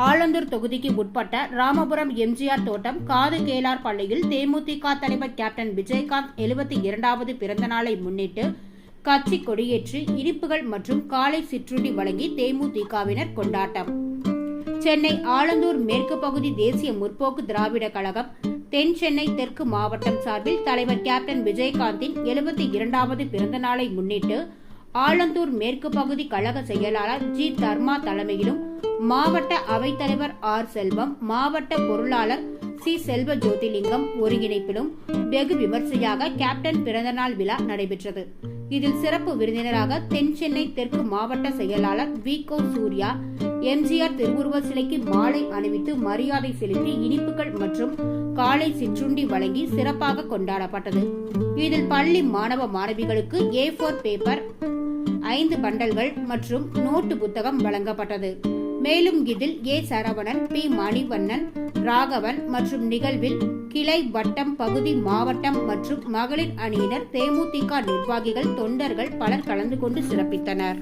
ஆலந்தூர் தொகுதிக்கு உட்பட்ட ராமபுரம் எம்ஜிஆர் தோட்டம் காது கேளார் பள்ளியில் தேமுதிக தலைவர் கேப்டன் விஜயகாந்த் 72வது பிறந்த நாளை முன்னிட்டு கட்சி கொடியேற்றி இனிப்புகள் மற்றும் காலை சிற்றுண்டி வழங்கி தேமுதிகவினர் கொண்டாட்டம். சென்னை ஆலந்தூர் மேற்கு பகுதி தேசிய முற்போக்கு திராவிட கழகம் தென் சென்னை தெற்கு மாவட்டம் சார்பில் தலைவர் கேப்டன் விஜயகாந்தின் 72வது பிறந்த நாளை முன்னிட்டு ஆலந்தூர் மேற்கு பகுதி கழக செயலாளர் ஜி தர்மா தலைமையிலும் மாவட்ட அவைத்தலைவர் ஆர் செல்வம், மாவட்ட பொருளாளர் சி செல்வ ஜோதிலிங்கம் ஒருங்கிணைப்பிலும் வெகு விமர்சையாக கேப்டன் பிறந்தநாள் விழா நடைபெற்றது. இதில் சிறப்பு விருந்தினராக தென் சென்னை தெற்கு மாவட்ட செயலாளர் வி கோ சூர்யா எம்ஜிஆர் திருவுருவ சிலைக்கு மாலை அணிவித்து மரியாதை செலுத்தி இனிப்புகள் மற்றும் காலை சிற்றுண்டி வழங்கி சிறப்பாக கொண்டாடப்பட்டது. இதில் பள்ளி மாணவ மாணவிகளுக்கு A4 பேப்பர் 5 பண்டல்கள் மற்றும் நோட்டு புத்தகம் வழங்கப்பட்டது. மேலும் இதில் ஏ சரவணன், பி மணிவண்ணன், ராகவன் மற்றும் நிகழ்வில் கிளை, வட்டம், பகுதி, மாவட்டம் மற்றும் மகளிர் அணியினர், தேமுதிக நிர்வாகிகள், தொண்டர்கள் பலர் கலந்து கொண்டு சிறப்பித்தனர்.